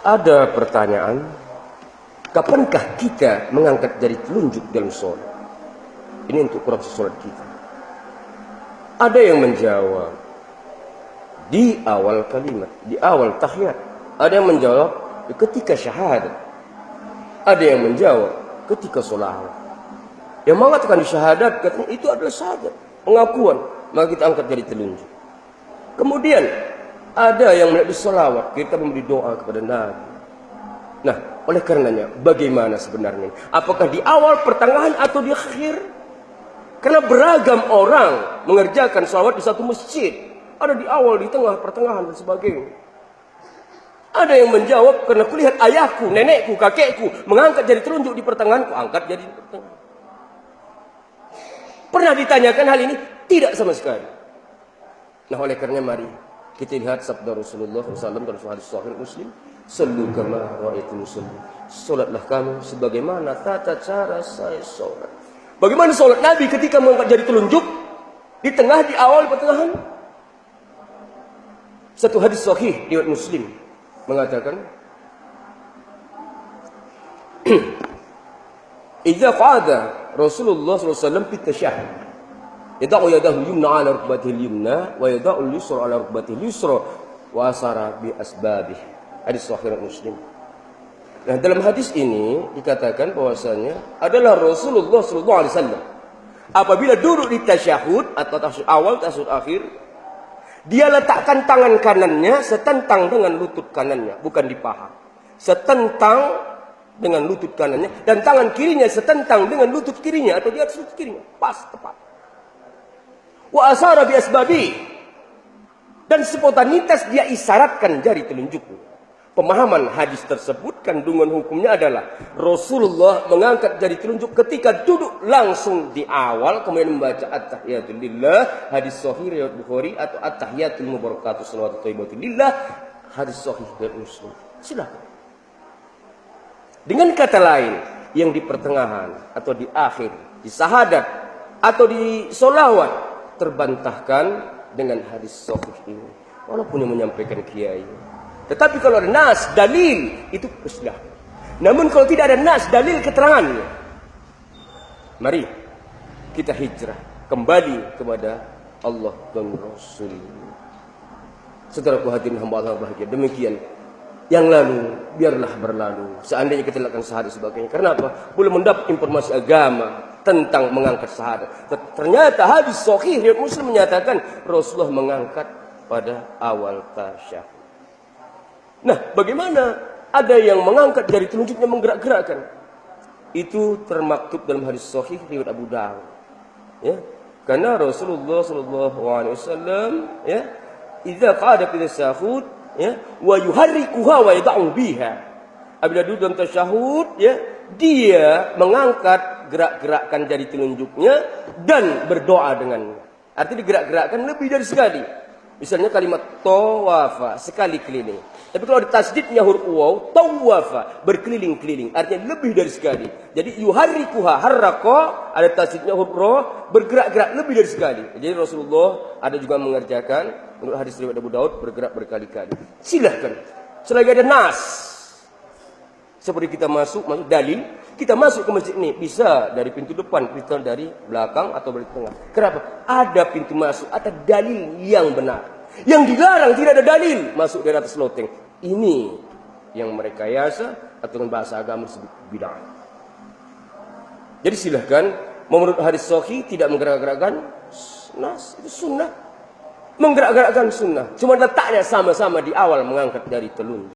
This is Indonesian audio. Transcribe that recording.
Ada pertanyaan, kapankah kita mengangkat jari telunjuk dalam sholat? Ini untuk kurang sholat kita. Ada yang menjawab di awal kalimat, di awal tahiyat. Ada yang menjawab ketika syahadat. Ada yang menjawab ketika sholawat. Yang mengatakan di syahadat, katanya itu adalah syahadat, pengakuan, maka kita angkat jari telunjuk. Kemudian ada yang melihat di sholawat, kita memberi doa kepada Nabi. Nah, oleh karenanya, bagaimana sebenarnya? Apakah di awal, pertengahan, atau di akhir? Karena beragam orang mengerjakan sholawat di satu masjid. Ada di awal, di tengah, pertengahan, dan sebagainya. Ada yang menjawab, karena kulihat ayahku, nenekku, kakekku mengangkat jari telunjuk di pertengahan, ku angkat jari di pertengahan. Pernah ditanyakan hal ini? Tidak sama sekali. Nah, oleh karenanya mari kita lihat sabda Rasulullah SAW dalam hadis Sahih Muslim, "Sallu kama ra'aitumuni usalli." Salatlah kamu sebagaimana tata cara saya salat. Bagaimana salat Nabi ketika mengangkat jari telunjuk? Di tengah, di awal, pertengahan? Satu hadis sahih riwayat Muslim mengatakan, "Idza qa'ada Rasulullah SAW fi tasyahhud, yada'u yadahu yumna 'ala rukbatihi al-yumna wa yada'u al-yusra 'ala rukbatihi al-yusra wa asara bi asbabih." Hadis sahih Muslim. Nah, dalam hadis ini dikatakan bahwasanya adalah Rasulullah SAW apabila duduk di tasyahud atau tasyahud awal, tasyahud akhir, dia letakkan tangan kanannya setentang dengan lutut kanannya, bukan di paha. Setentang dengan lutut kanannya, dan tangan kirinya setentang dengan lutut kirinya atau di atas lutut kirinya, pas tepat. Wa asara bi asbabi, dan spontanitas dia isyaratkan jari telunjuknya. Pemahaman hadis tersebut, kandungan hukumnya adalah Rasulullah mengangkat jari telunjuk ketika duduk langsung di awal, kemudian membaca at-tahiyatul lillah, hadis sahih riwayat Bukhari, atau at-tahiyatul mubarakatuh shalawatu thayyibatul lillah, hadis sahih riwayat Muslim. Silakan. Dengan kata lain, yang di pertengahan atau di akhir, di syahadat atau di sholawat, terbantahkan dengan hadis sahih ini, walaupun yang menyampaikan kiai. Tetapi kalau ada nas, dalil, itu sudah. Namun kalau tidak ada nas, dalil, keterangannya, mari kita hijrah kembali kepada Allah dan Rasul. Saudaraku hadirin hamba Allah bahagia, demikian. Yang lalu, biarlah berlalu. Seandainya kita lakukan syahadat sebagainya. Karena apa? Belum mendapat informasi agama tentang mengangkat syahadat. Ternyata hadis sahih riwayat Muslim menyatakan Rasulullah mengangkat pada awal tasyahud. Nah, bagaimana ada yang mengangkat jari telunjuknya menggerak-gerakkan? Itu termaktub dalam hadis sahih riwayat Abu Dawud. Ya, karena Rasulullah SAW, ya, idza qa'ada fi tasyahud, ya, wa yuharrikuha wa yad'u biha. Apabila duduk dalam tasyahud, ya, dia mengangkat, gerak-gerakkan jari telunjuknya dan berdoa dengannya. Artinya digerak-gerakkan lebih dari sekali. Misalnya kalimat tawafa, sekali keliling. Tapi kalau ada tasdidnya huruf waw, tawafa, berkeliling-keliling. Artinya lebih dari sekali. Jadi yuharrikuha, harraqo, ada tasdidnya huruf ra, bergerak-gerak lebih dari sekali. Jadi Rasulullah ada juga mengerjakan, menurut hadis riwayat Abu Daud, bergerak berkali-kali. Silahkan. Selagi ada nas, seperti kita masuk dalil, kita masuk ke masjid ini bisa dari pintu depan, bisa dari belakang atau dari tengah. Kenapa? Ada pintu masuk, ada dalil yang benar. Yang dilarang tidak ada dalil, masuk dari atas loteng. Ini yang mereka yasa atau dengan bahasa agama disebut bid'ah. Jadi silahkan, menurut hadis sahih tidak menggerak-gerakkan nas, itu sunnah. Menggerak-gerakkan sunnah. Cuma letaknya sama-sama di awal mengangkat dari telunjuk.